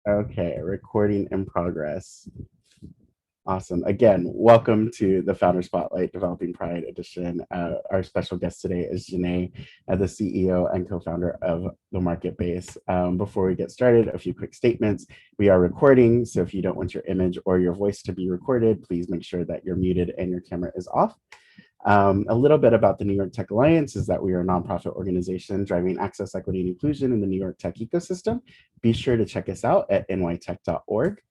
Okay, recording in progress. Awesome. Again, welcome to the Founder Spotlight Developing Pride Edition. Our special guest today is Jannae, the CEO and co-founder of The Market Base. Before we get started, a few quick statements. We are recording, so if you don't want your image or your voice to be recorded, please make sure that you're muted and your camera is off. A little bit about the New York Tech Alliance is that we are a nonprofit organization driving access, equity, and inclusion in the New York tech ecosystem. Be sure to check us out at nytech.org.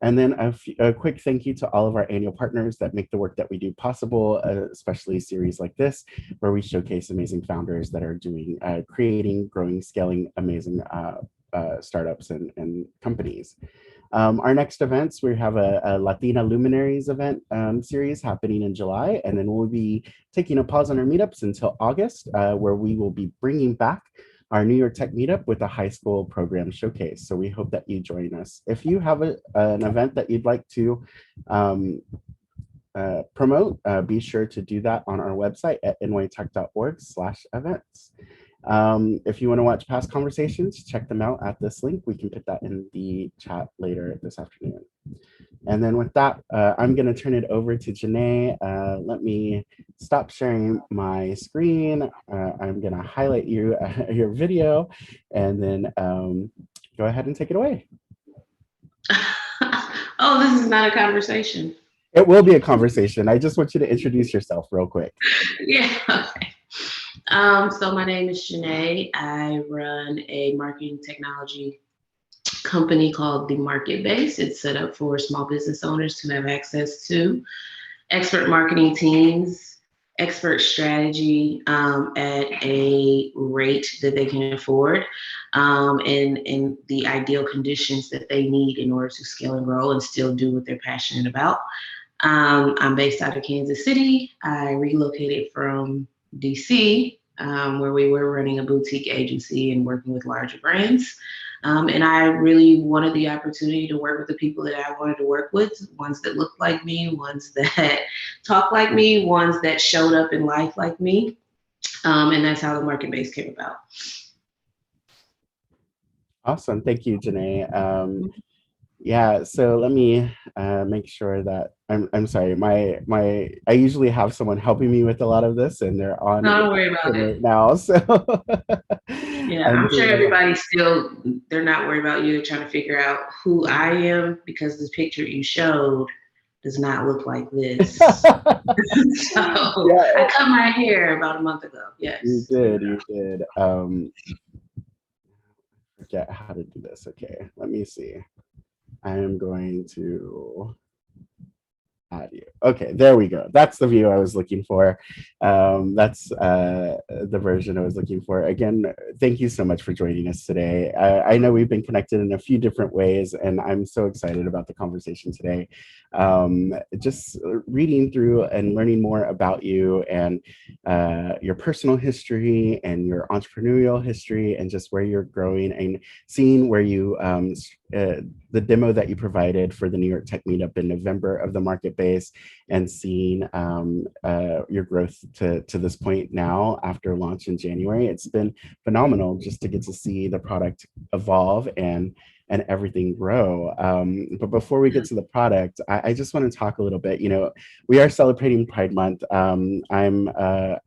And then a quick thank you to all of our annual partners that make the work that we do possible, especially series like this, where we showcase amazing founders that are doing, creating, growing, scaling amazing startups and companies. Our next events, we have a Latina Luminaries event series happening in July, and then we'll be taking a pause on our meetups until August, where we will be bringing back our New York Tech meetup with a high school program showcase. So we hope that you join us. If you have an event that you'd like to promote, be sure to do that on our website at nytech.org/events. If you want to watch past conversations, check them out at this link. We can put that in the chat later this afternoon. And then with that, I'm going to turn it over to Jannae. Let me stop sharing my screen. I'm going to highlight you your video, and then go ahead and take it away. Oh, this is not a conversation. It will be a conversation. I just want you to introduce yourself real quick. Yeah. Okay. So my name is Jannae. I run a marketing technology company called The Market Base. It's set up for small business owners to have access to expert marketing teams, expert strategy at a rate that they can afford, and the ideal conditions that they need in order to scale and grow and still do what they're passionate about. I'm based out of Kansas City. I relocated from DC, where we were running a boutique agency and working with larger brands. And I really wanted the opportunity to work with the people that I wanted to work with, ones that looked like me, ones that talk like me, ones that showed up in life like me. And that's how the market base came about. Awesome. Thank you, Jannae. Yeah, so let me make sure that I'm sorry. I usually have someone helping me with a lot of this, and they're on No, don't worry about right it. now. So Yeah, I'm sure everybody's still, they're not worried about you. They're trying to figure out who I am because the picture you showed does not look like this. So yeah, I cut my hair about a month ago. you Yes. did, you did. Forget how to do this. Okay, let me see. I am going to add you. Okay, there we go. That's the view I was looking for. That's the version I was looking for. Again, thank you so much for joining us today. I know we've been connected in a few different ways, and I'm so excited about the conversation today. Just reading through and learning more about you and your personal history and your entrepreneurial history and just where you're growing and seeing where you the demo that you provided for the New York Tech Meetup in November of the market base and seeing your growth to this point now after launch in January. It's been phenomenal just to get to see the product evolve and everything grow. But before we get to the product, I just want to talk a little bit. You know, we are celebrating Pride Month. I'm a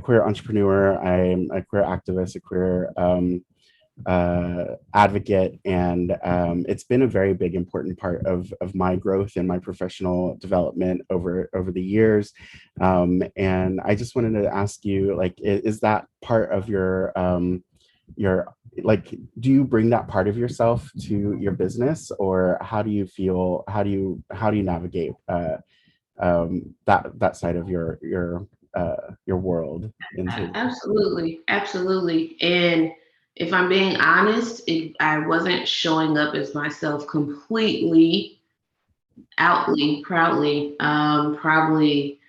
queer entrepreneur. I'm a queer activist, a queer advocate, and it's been a very big important part of my growth and my professional development over the years. And I just wanted to ask you, like, is that part of your like, do you bring that part of yourself to your business, or how do you feel, how do you navigate that side of your world into Absolutely. Absolutely. And if I'm being honest, I wasn't showing up as myself completely, outly, proudly, probably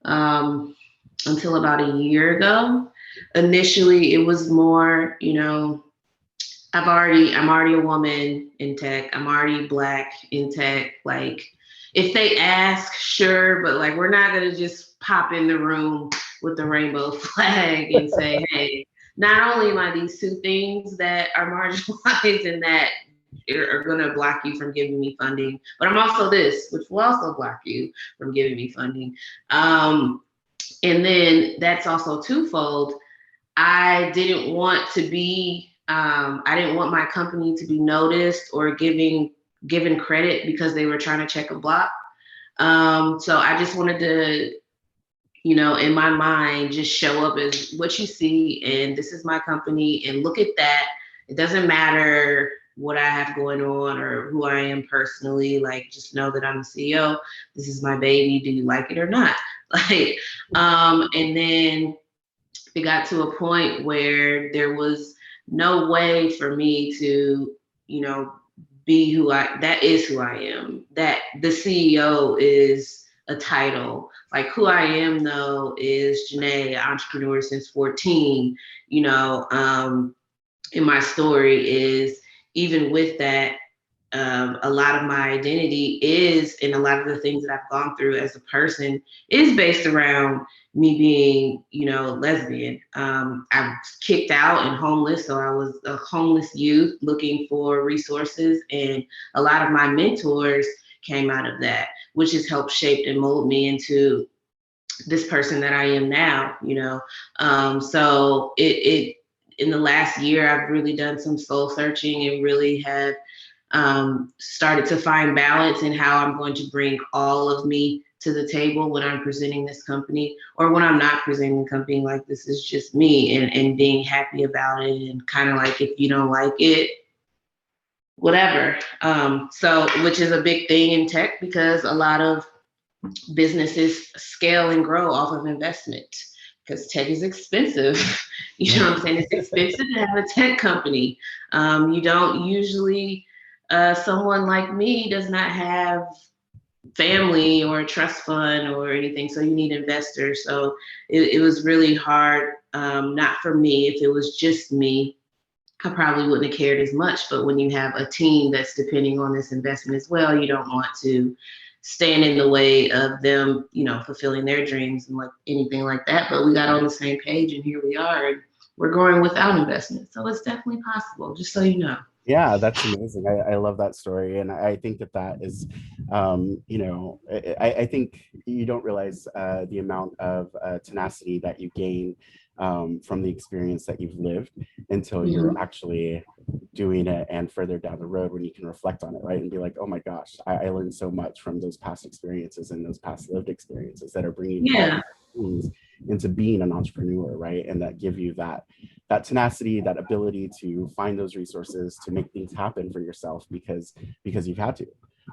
um, until about a year ago. Initially, it was more, I'm already a woman in tech. I'm already Black in tech. Like, if they ask, sure, but like, we're not gonna just pop in the room with the rainbow flag and say, hey, not only am I these two things that are marginalized and that are going to block you from giving me funding, but I'm also this, which will also block you from giving me funding. And then that's also twofold. I didn't want to be, I didn't want my company to be noticed or given credit because they were trying to check a block. So I just wanted to, in my mind, just show up as what you see, and this is my company, and look at that. It doesn't matter what I have going on or who I am personally. Like, just know that I'm the CEO. This is my baby. Do you like it or not? Like, and then it got to a point where there was no way for me to, be that is who I am. That the CEO is a title. Like, who I am though is Jannae, entrepreneur since 14, and my story is, even with that, a lot of my identity is, and a lot of the things that I've gone through as a person is based around me being, lesbian. I was kicked out and homeless, so I was a homeless youth looking for resources, and a lot of my mentors came out of that, which has helped shape and mold me into this person that I am now. So it in the last year, I've really done some soul searching and really have started to find balance in how I'm going to bring all of me to the table when I'm presenting this company, or when I'm not presenting the company. Like, this is just me, and being happy about it, and kind of like, if you don't like it, whatever. So, which is a big thing in tech, because a lot of businesses scale and grow off of investment, because tech is expensive. You know what I'm saying? It's expensive to have a tech company. You don't usually, someone like me does not have family or a trust fund or anything, so you need investors. So it was really hard, not for me. If it was just me, I probably wouldn't have cared as much. But when you have a team that's depending on this investment as well, you don't want to stand in the way of them, fulfilling their dreams and like anything like that. But we got on the same page, and here we are, and we're growing without investment. So it's definitely possible, just so you know. Yeah, that's amazing. I love that story. And I think that is, I think you don't realize the amount of tenacity that you gain from the experience that you've lived until you're actually doing it, and further down the road when you can reflect on it, right? And be like, oh my gosh, I learned so much from those past experiences and those past lived experiences that are bringing things into being an entrepreneur, right? And that give you that tenacity, that ability to find those resources to make things happen for yourself because you've had to.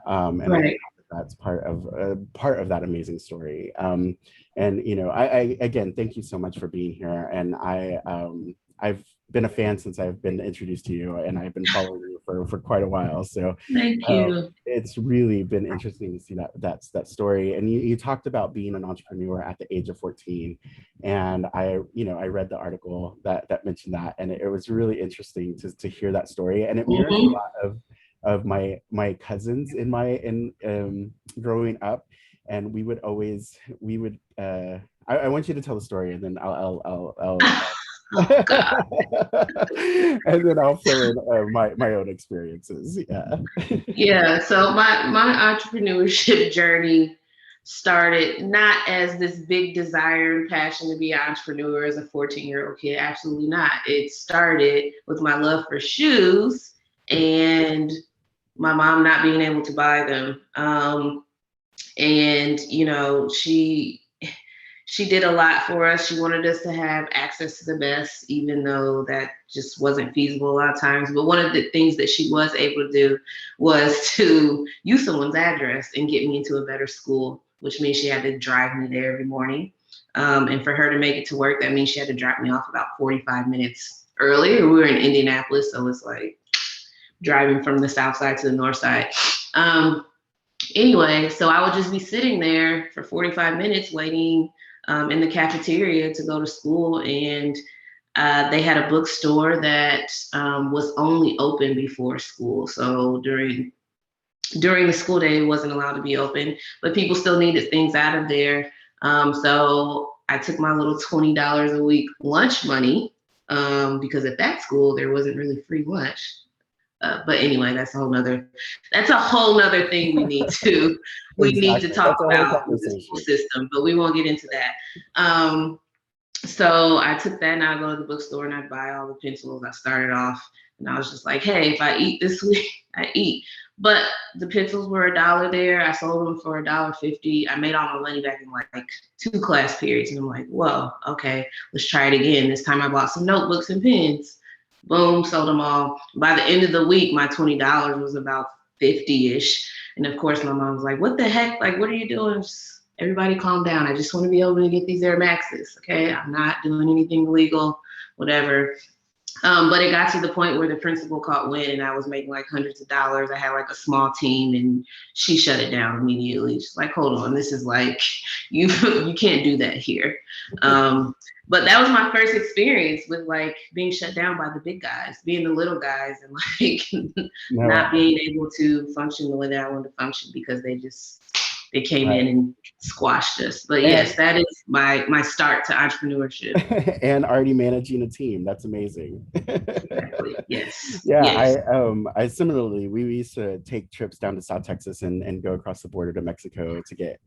And right. I think that's part of that amazing story. And I again, thank you so much for being here. And I've been a fan since I've been introduced to you, and I've been following you for quite a while. So thank you. It's really been interesting to see that story. And you talked about being an entrepreneur at the age of 14, and I read the article that mentioned that, and it was really interesting to hear that story. And it mirrors a lot of my cousins in growing up. And we would I want you to tell the story, and then I'll Oh, God. and then I'll fill in my own experiences. Yeah. So my entrepreneurship journey started not as this big desire and passion to be an entrepreneur as a 14-year-old kid. Absolutely not. It started with my love for shoes and my mom not being able to buy them. And she did a lot for us. She wanted us to have access to the best, even though that just wasn't feasible a lot of times. But one of the things that she was able to do was to use someone's address and get me into a better school, which means she had to drive me there every morning. And for her to make it to work, that means she had to drop me off about 45 minutes early. We were in Indianapolis, so it's like driving from the south side to the north side. Anyway, so I would just be sitting there for 45 minutes waiting in the cafeteria to go to school, and they had a bookstore that was only open before school. So during the school day, it wasn't allowed to be open, but people still needed things out of there. So I took my little $20 a week lunch money, because at that school there wasn't really free lunch. But anyway, that's a whole nother thing we need to Exactly. talk That's a whole about with the school conversation. system, but we won't get into that. So I took that and I go to the bookstore and I buy all the pencils. I started off and I was just like, hey, if I eat this week, I eat. But the pencils were $1 there. I sold them for $1.50. I made all my money back in like 2 class periods. And I'm like, whoa, okay, let's try it again. This time I bought some notebooks and pens. Boom, sold them all. By the end of the week, my $20 was about 50-ish. And of course, my mom was like, what the heck? Like, what are you doing? Just, everybody calm down. I just want to be able to get these Air Maxes. Okay. I'm not doing anything illegal, whatever. But it got to the point where the principal caught wind and I was making like hundreds of dollars. I had like a small team and she shut it down immediately. She's like, hold on, this is like, you can't do that here. But that was my first experience with like being shut down by the big guys, being the little guys and like not being able to function the way that I wanted to function because they came in and squashed us. But yes, that is my start to entrepreneurship. And already managing a team. That's amazing. Exactly. Yes. Yeah, yes. I similarly, we used to take trips down to South Texas and go across the border to Mexico to get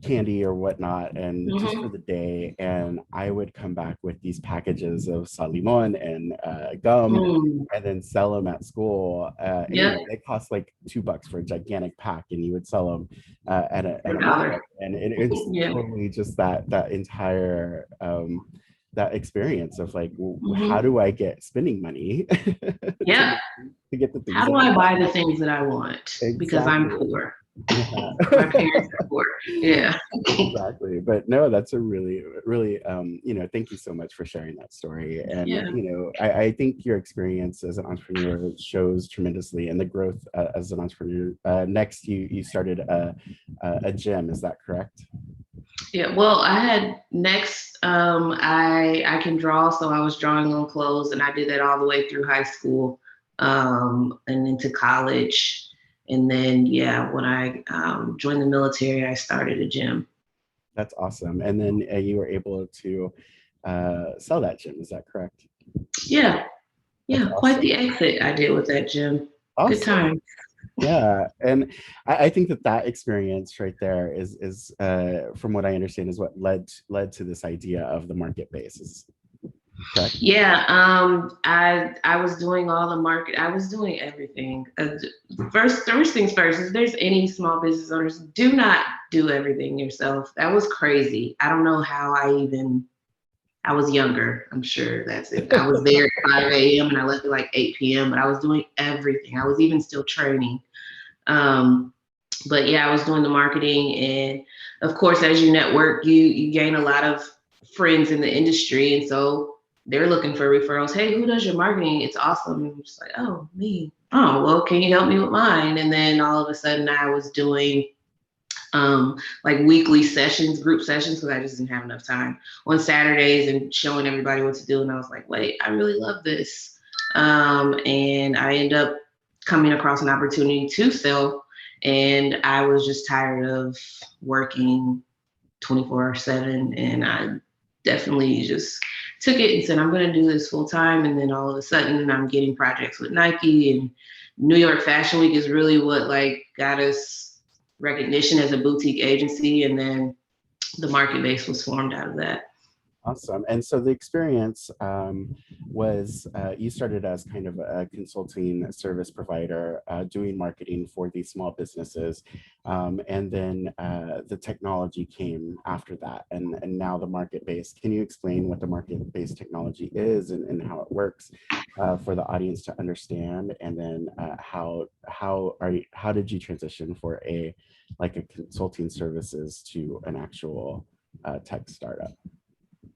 candy or whatnot, and just for the day. And I would come back with these packages of sal limon and gum, and then sell them at school. They cost like $2 for a gigantic pack, and you would sell them at a markup. And it's totally just that entire that experience of like, how do I get spending money? to get the things. How do I buy the things that I want? Because I'm poor. Yeah. My parents are poor. Yeah. Exactly. But no, that's a really thank you so much for sharing that story. And I think your experience as an entrepreneur shows tremendously, and the growth as an entrepreneur. Next, you started a gym. Is that correct? Yeah, well, I had next, I can draw, so I was drawing on clothes, and I did that all the way through high school and into college. And then, when I joined the military, I started a gym. That's awesome. And then you were able to sell that gym. Is that correct? Yeah. Yeah. Awesome. Quite the exit I did with that gym. Awesome. Good time. Yeah. And I think that experience right there is from what I understand, is what led to this idea of the market base. Correct? Yeah, I was doing all the market. I was doing everything. First things first, if there's any small business owners, do not do everything yourself. That was crazy. I don't know how I was younger. I'm sure that's it. I was there at 5 a.m. and I left at like 8 p.m., but I was doing everything. I was even still training. But yeah, I was doing the marketing. And of course, as you network, you gain a lot of friends in the industry. And so they're looking for referrals. Hey, who does your marketing? It's awesome. And I'm just like, oh, me. Oh, well, can you help me with mine? And then all of a sudden I was doing like weekly sessions, group sessions, because I just didn't have enough time on Saturdays and showing everybody what to do. And I was like, wait, I really love this. And I ended up coming across an opportunity to sell. And I was just tired of working 24/7. And I definitely just took it and said, I'm going to do this full time. And then all of a sudden I'm getting projects with Nike, and New York Fashion Week is really what like got us recognition as a boutique agency. And then the market base was formed out of that. Awesome. And so the experience was you started as kind of a consulting service provider doing marketing for these small businesses. And then the technology came after that. And now the market base. Can you explain what the market based technology is and how it works for the audience to understand? And then how did you transition for a consulting services to an actual tech startup?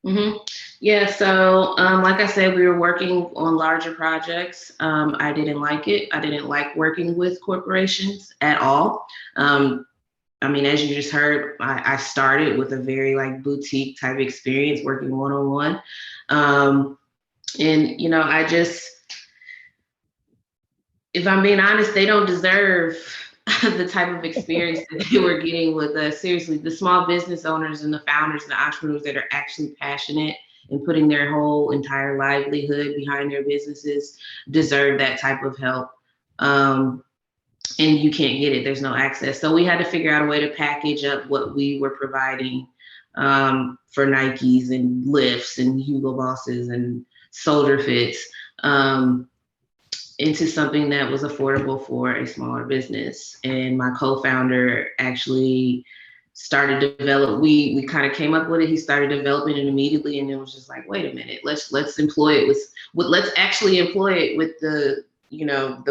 Mm-hmm. Yeah, so like I said, we were working on larger projects. I didn't like it. I didn't like working with corporations at all. I mean, as you just heard, I started with a very like boutique type experience working one-on-one. And, you know, if I'm being honest, they don't deserve the type of experience that they were getting with us. Seriously, the small business owners and the founders and the entrepreneurs that are actually passionate and putting their whole entire livelihood behind their businesses deserve that type of help. And you can't get it. There's no access. So we had to figure out a way to package up what we were providing for Nikes and Lifts and Hugo Bosses and Soldier Fits into something that was affordable for a smaller business. And my co-founder actually started to develop. We kind of came up with it. He started developing it immediately, and it was just like, wait a minute, let's employ it with let's actually employ it with the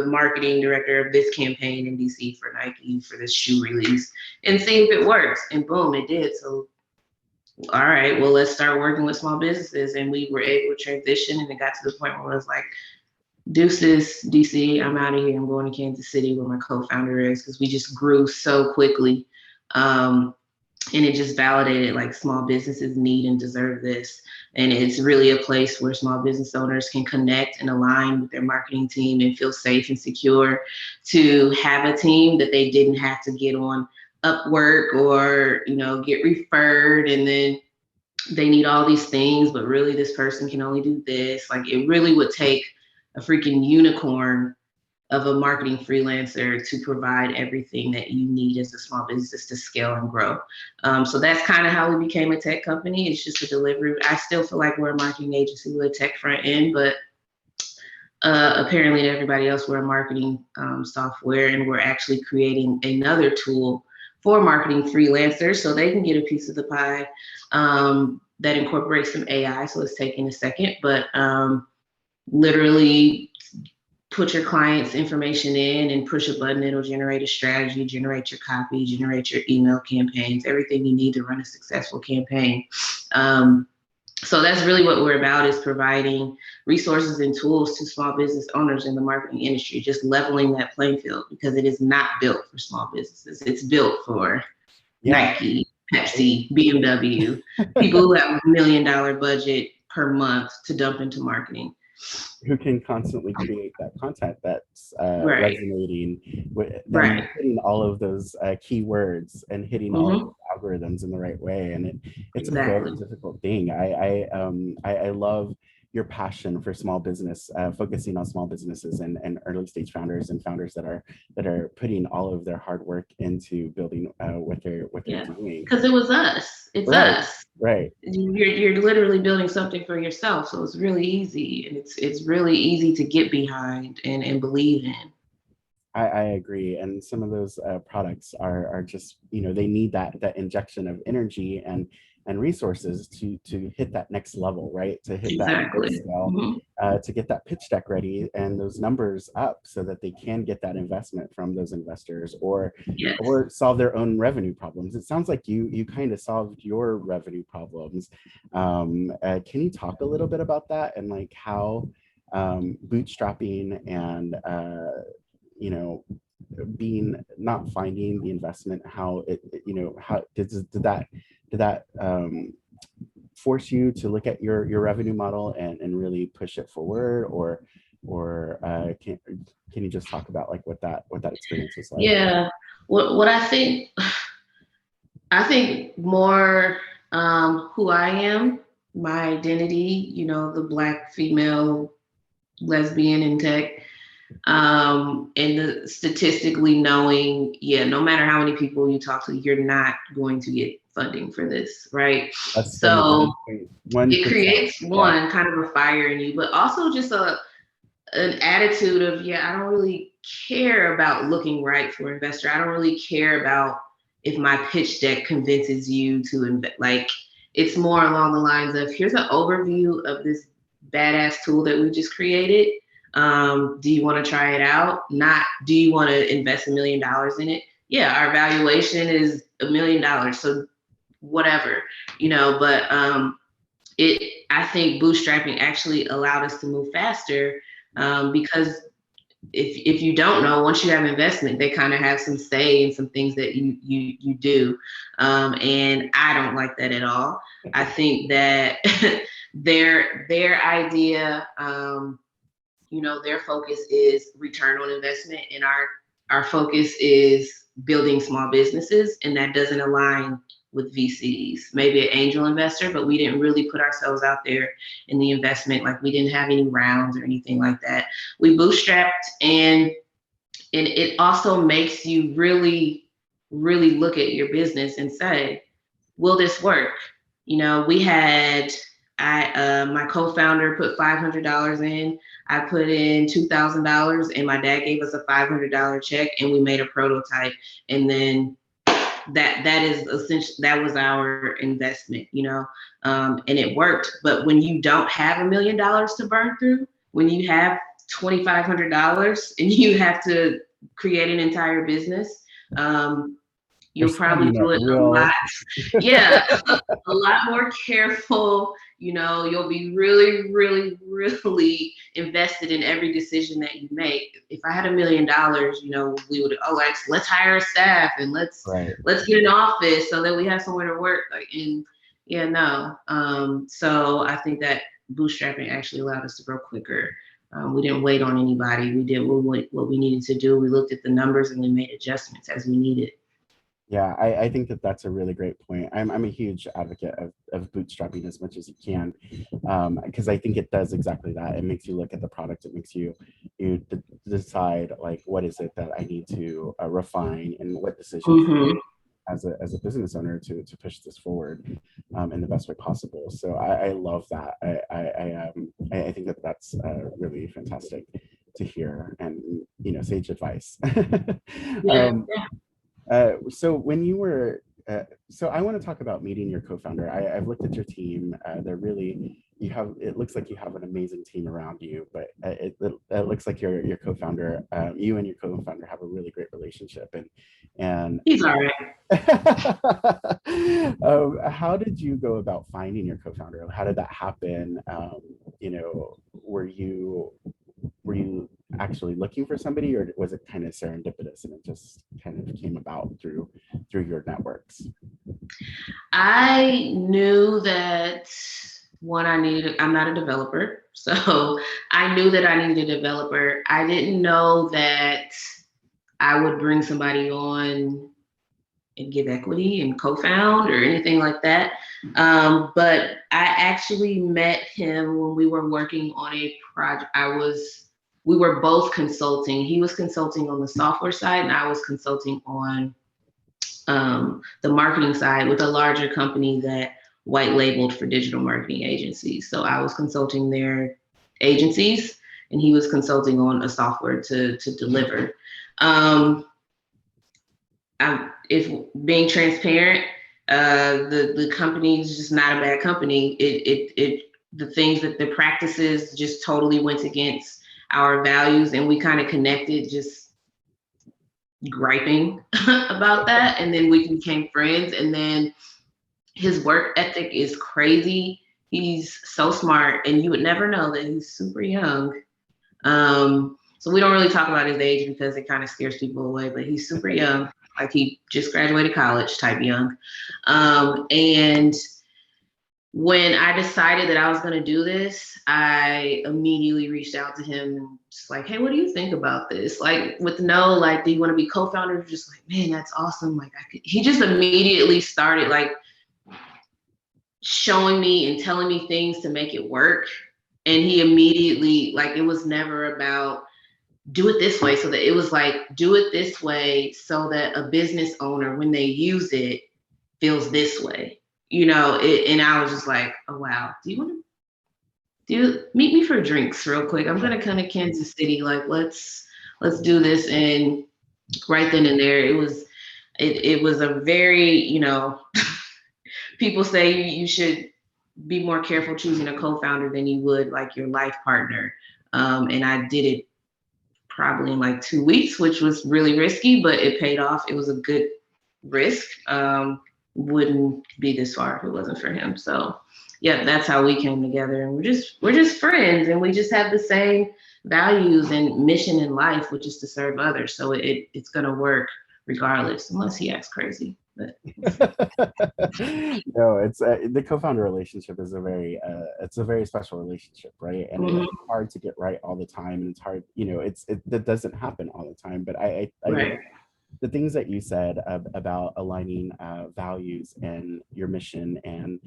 marketing director of this campaign in DC for Nike for this shoe release and see if it works. And boom, it did. So, all right, well, let's start working with small businesses. And we were able to transition, and it got to the point where I was like, deuces, DC, I'm out of here. I'm going to Kansas City where my co-founder is, because we just grew so quickly. And it just validated like small businesses need and deserve this. And it's really a place where small business owners can connect and align with their marketing team and feel safe and secure to have a team that they didn't have to get on Upwork or, get referred, and then they need all these things, but really this person can only do this. Like, it really would take a freaking unicorn of a marketing freelancer to provide everything that you need as a small business to scale and grow. So that's kind of how we became a tech company. It's just a delivery. I still feel like we're a marketing agency with a tech front end, but apparently to everybody else, we're a marketing software, and we're actually creating another tool for marketing freelancers so they can get a piece of the pie that incorporates some AI. So it's taking a second, but literally put your client's information in and push a button. It'll generate a strategy, generate your copy, generate your email campaigns, everything you need to run a successful campaign. So that's really what we're about, is providing resources and tools to small business owners in the marketing industry, just leveling that playing field, because it is not built for small businesses. It's built for Nike, Pepsi, BMW, people who have $1 million budget per month to dump into marketing, who can constantly create that content that's resonating with them, hitting all of those keywords and hitting all of the algorithms in the right way. And it's a very difficult thing. I love your passion for small business, focusing on small businesses and early stage founders and founders that are putting all of their hard work into building what they're doing. Because it was us. It's us. Right. You're literally building something for yourself, so it's really easy, and it's really easy to get behind and believe in. I agree, and some of those products are just, they need that injection of energy and resources to hit that next level, right? To hit that scale, to get that pitch deck ready and those numbers up so that they can get that investment from those investors, or solve their own revenue problems. It sounds like you kind of solved your revenue problems. Can you talk a little bit about that, and like how bootstrapping and not finding the investment, how did that force you to look at your revenue model and really push it forward, or can you just talk about like what that experience was like? Yeah, what I think more who I am, my identity, the Black female lesbian in tech, and the statistically knowing, no matter how many people you talk to, you're not going to get funding for this, right? So it creates kind of a fire in you, but also just an attitude of, I don't really care about looking right for an investor. I don't really care about if my pitch deck convinces you to invest. Like, it's more along the lines of, here's an overview of this badass tool that we just created. Do you want to try it out? Not, do you want to invest $1 million in it? Yeah, our valuation is $1 million. So whatever, but I think bootstrapping actually allowed us to move faster, because if you don't know, once you have investment, they kind of have some say in some things that you do. And I don't like that at all. I think that their idea, their focus is return on investment, and our focus is building small businesses, and that doesn't align with VCs, maybe an angel investor, but we didn't really put ourselves out there in the investment. Like we didn't have any rounds or anything like that. We bootstrapped, and it also makes you really, really look at your business and say, will this work? You know, we had, my co-founder put $500 in. I put in $2,000, and my dad gave us a $500 check, and we made a prototype. And then that is essentially, that was our investment, you know, and it worked. But when you don't have $1 million to burn through, when you have $2,500 and you have to create an entire business, you'll probably do it a lot. Yeah, a lot more careful. You know, you'll be really, really, really invested in every decision that you make. If I had $1 million, you know, we would, let's hire a staff and let's get an office so that we have somewhere to work. Like, and yeah, no. So I think that bootstrapping actually allowed us to grow quicker. We didn't wait on anybody. We did what we needed to do. We looked at the numbers and we made adjustments as we needed. Yeah, I think that that's a really great point. I'm a huge advocate of bootstrapping as much as you can, because I think it does exactly that. It makes you look at the product. It makes you decide, like, what is it that I need to refine, and what decisions as a business owner to push this forward in the best way possible. So I love that. I think that that's really fantastic to hear, and, you know, sage advice. Yeah. So when you were, so I want to talk about meeting your co-founder. I've looked at your team. They're really, it looks like you have an amazing team around you, but it looks like your co-founder, you and your co-founder have a really great relationship. And he's all right. How did you go about finding your co-founder? How did that happen? You know, were you actually looking for somebody, or was it kind of serendipitous and it just kind of came about through your networks? I knew that I'm not a developer, so I knew that I needed a developer. I didn't know that I would bring somebody on and give equity and co-found or anything like that. But I actually met him when we were working on a project. We were both consulting. He was consulting on the software side, and I was consulting on the marketing side with a larger company that white labeled for digital marketing agencies. So I was consulting their agencies, and he was consulting on a software to deliver. If being transparent, the company is just not a bad company. The things that the practices just totally went against our values, and we kind of connected just griping about that, and then we became friends. And then his work ethic is crazy. He's so smart, and you would never know that he's super young. So we don't really talk about his age because it kind of scares people away, but he's super young, like he just graduated college type young. And when I decided that I was going to do this, I immediately reached out to him and just like, hey, what do you think about this? Like, with no, like, do you want to be co-founder? Just like, man, that's awesome. Like, he just immediately started like showing me and telling me things to make it work. And he immediately, like, it was never about do it this way. So that it was like, do it this way so that a business owner, when they use it, feels this way. You know, and I was just like, oh, wow. Do you want to meet me for drinks real quick? I'm going to come to Kansas City. Like, let's do this. And right then and there, it was a very, you know, people say you should be more careful choosing a co-founder than you would like your life partner. And I did it probably in like 2 weeks, which was really risky, but it paid off. It was a good risk. Wouldn't be this far if it wasn't for him. So yeah, that's how we came together, and we're just friends, and we just have the same values and mission in life, which is to serve others. So it's gonna work regardless, unless he acts crazy. But no, it's the co-founder relationship is it's a very special relationship, right? And it's hard to get right all the time, and it's hard, you know, that doesn't happen all the time. But I right. the things that you said about aligning values and your mission, and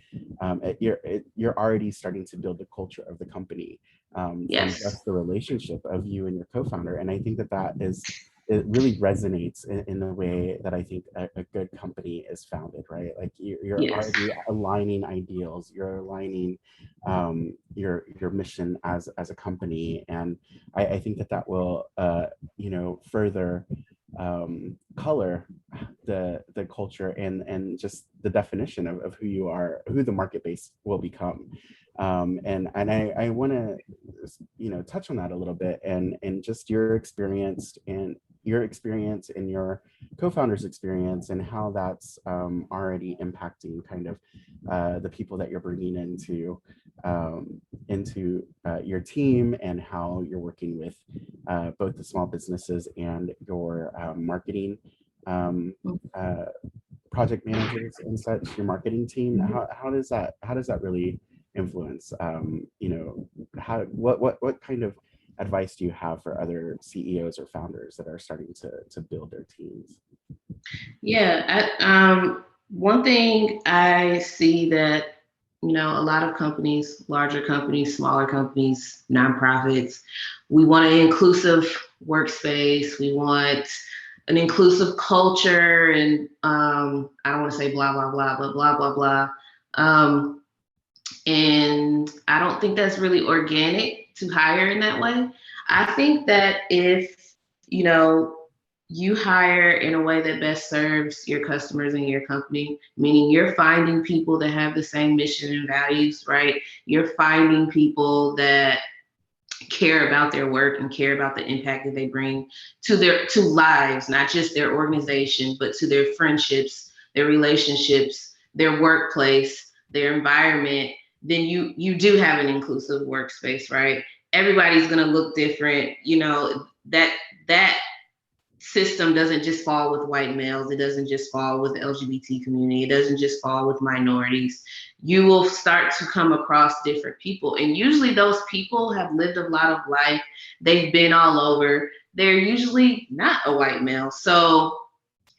you're already starting to build the culture of the company from Yes. just the relationship of you and your co-founder. And I think that it really resonates in the way that I think a good company is founded, right? Like you're Yes. already aligning ideals, you're aligning your mission as a company, and I think that will further color the culture and just the definition of who you are, who the market base will become. And I want to touch on that a little bit, and just your experience and your co-founder's experience, and how that's already impacting kind of the people that you're bringing into your team, and how you're working with both the small businesses and your marketing uh, project managers and such, your marketing team. How does that really influence what kind of advice do you have for other CEOs or founders that are starting to build their teams? Yeah. One thing I see that, a lot of companies, larger companies, smaller companies, nonprofits, we want an inclusive workspace. We want an inclusive culture, and I don't want to say blah, blah, blah, but blah, blah, blah. And I don't think that's really organic to hire in that way. I think that if, you hire in a way that best serves your customers and your company, meaning you're finding people that have the same mission and values, right? You're finding people that care about their work and care about the impact that they bring to lives, not just their organization, but to their friendships, their relationships, their workplace, their environment. Then you do have an inclusive workspace, right? Everybody's going to look different. That system doesn't just fall with white males. It doesn't just fall with the LGBT community. It doesn't just fall with minorities. You will start to come across different people. And usually those people have lived a lot of life. They've been all over. They're usually not a white male. So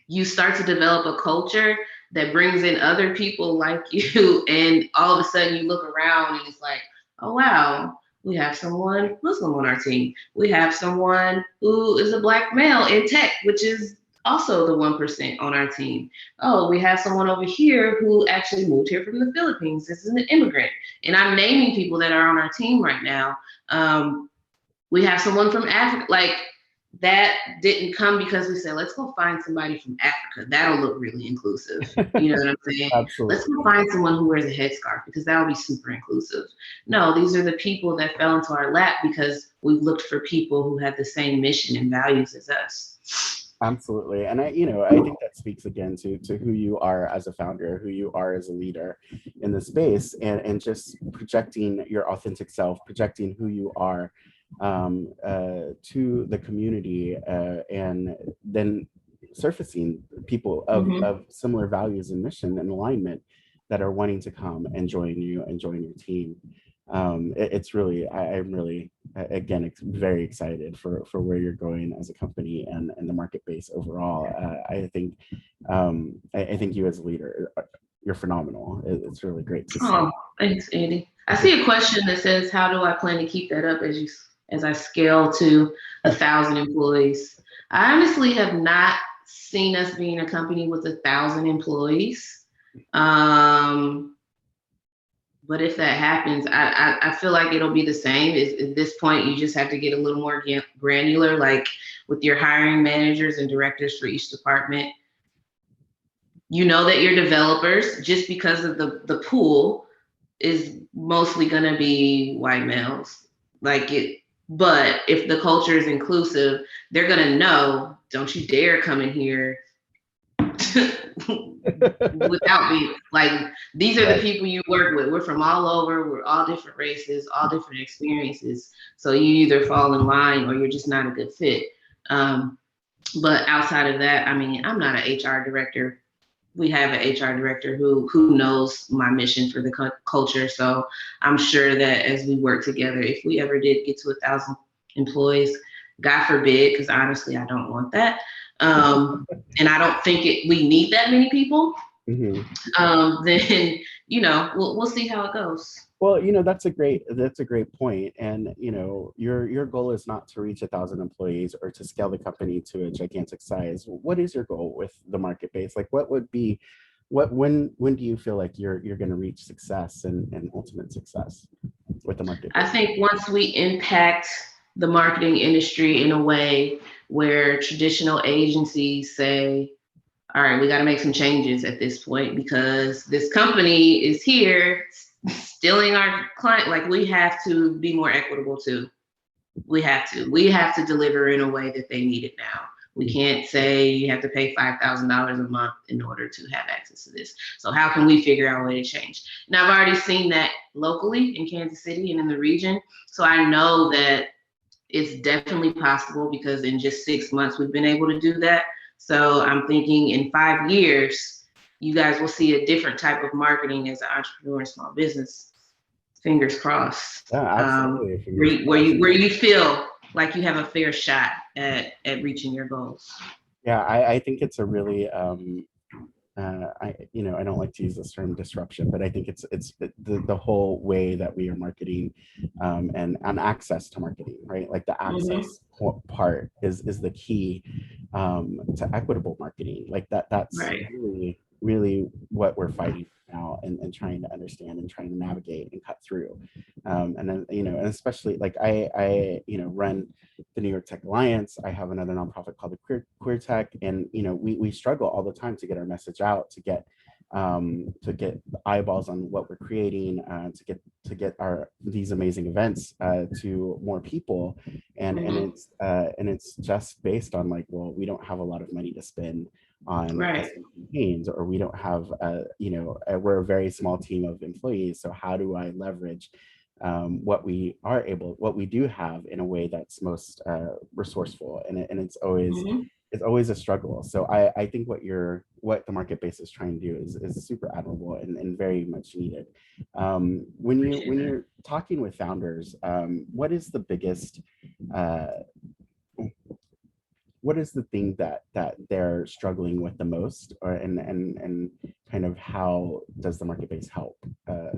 you start to develop a culture that brings in other people like you. And all of a sudden you look around and it's like, oh, wow, we have someone Muslim on our team. We have someone who is a Black male in tech, which is also the 1% on our team. Oh, we have someone over here who actually moved here from the Philippines. This is an immigrant. And I'm naming people that are on our team right now. We have someone from Africa. Like, that didn't come because we said, let's go find somebody from Africa. That'll look really inclusive. You know what I'm saying? Let's Absolutely. go find someone who wears a headscarf because that'll be super inclusive. No, these are the people that fell into our lap because we've looked for people who have the same mission and values as us. Absolutely. And I think that speaks again to who you are as a founder, who you are as a leader in the space, and just projecting your authentic self, projecting who you are to the community, and then surfacing people of similar values and mission and alignment that are wanting to come and join you and join your team. It's really, I'm really, again, very excited for where you're going as a company and the market base overall. I think you as a leader, you're phenomenal. It's really great to see. Oh, thanks, Andy. I see a question that says, how do I plan to keep that up as I scale to 1,000 employees? I honestly have not seen us being a company with 1,000 employees. But if that happens, I feel like it'll be the same. At this point, you just have to get a little more granular, like with your hiring managers and directors for each department. You know that your developers, just because of the pool, is mostly going to be white males. But if the culture is inclusive, they're going to know, don't you dare come in here without me. Like, these are the people you work with. We're from all over. We're all different races, all different experiences. So you either fall in line or you're just not a good fit. But outside of that, I mean, I'm not an HR director. We have an HR director who knows my mission for the culture. So I'm sure that as we work together, if we ever did get to 1,000 employees, God forbid, because honestly, I don't want that. and I don't think we need that many people, Mhm. then, we'll see how it goes. Well, that's a great point. And your goal is not to reach 1,000 employees or to scale the company to a gigantic size. What is your goal with the market base? Like, what would be, when do you feel like you're going to reach success and ultimate success with the market I base? think once we impact the marketing industry in a way where traditional agencies say, all right, we got to make some changes at this point because this company is here stealing our client. Like, we have to be more equitable too. We have to deliver in a way that they need it now. We can't say you have to pay $5,000 a month in order to have access to this. So how can we figure out a way to change? Now, I've already seen that locally in Kansas City and in the region. So I know that it's definitely possible because in just 6 months, we've been able to do that. So I'm thinking in 5 years, you guys will see a different type of marketing as an entrepreneur and small business. Fingers crossed. Yeah, absolutely. Where you feel like you have a fair shot at reaching your goals. Yeah, I think it's a really I don't like to use this term disruption, but I think it's the whole way that we are marketing, and access to marketing, right? Like the access part is the key to equitable marketing. Like that's Right. really what we're fighting now, and trying to understand and trying to navigate and cut through. And then and especially like I run the New York Tech Alliance. I have another nonprofit called the Queer Tech, and we struggle all the time to get our message out, to get eyeballs on what we're creating, to get these amazing events to more people, and it's just based on like, well, we don't have a lot of money to spend on campaigns, or we don't have we're a very small team of employees, so how do I leverage what we do have in a way that's most resourceful, and it's always a struggle. So I think what the market base is trying to do is super admirable and very much needed. When you're talking with founders, what is the biggest what is the thing that they're struggling with the most, or and kind of how does the market base help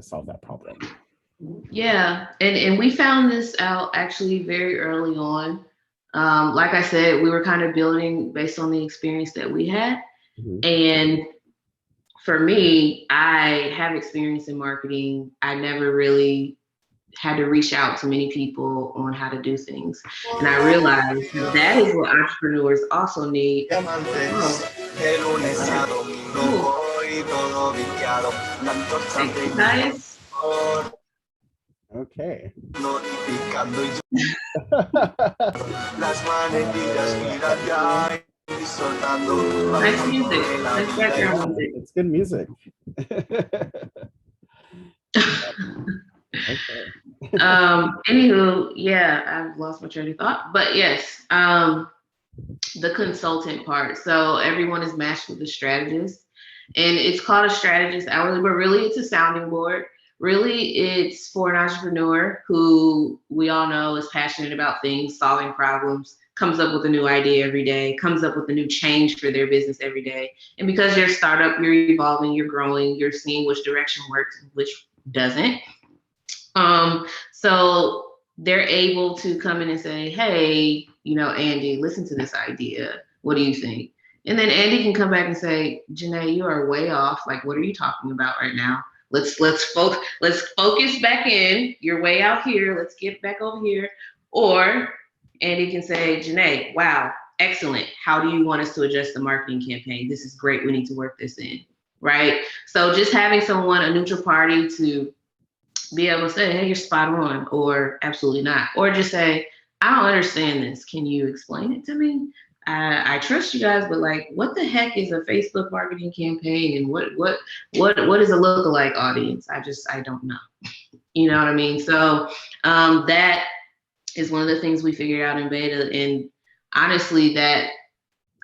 solve that problem? Yeah, and we found this out actually very early on. Like I said, we were kind of building based on the experience that we had. And for me, I have experience in marketing. I never really had to reach out to many people on how to do things. And I realized that is what entrepreneurs also need. Thank you, guys. Okay. Nice music. Nice background music. It's good music. Okay. Anywho, yeah, I've lost my train of thought. But yes, the consultant part. So everyone is matched with a strategist, and it's called a strategist hourly, but really it's a sounding board. Really, it's for an entrepreneur who we all know is passionate about things, solving problems, comes up with a new idea every day, comes up with a new change for their business every day. And because you're a startup, you're evolving, you're growing, you're seeing which direction works and which doesn't. So they're able to come in and say, hey, Andy, listen to this idea. What do you think? And then Andy can come back and say, Jannae, you are way off. Like, what are you talking about right now? Let's focus back in. You're way out here. Let's get back over here. Or Andy can say, Jannae, wow, excellent. How do you want us to adjust the marketing campaign? This is great. We need to work this in, right? So just having someone, a neutral party, to be able to say, hey, you're spot on, or absolutely not. Or just say, I don't understand this. Can you explain it to me? I trust you guys, but like, what the heck is a Facebook marketing campaign, and what is a lookalike audience? I don't know. You know what I mean? So that is one of the things we figured out in beta, and honestly, that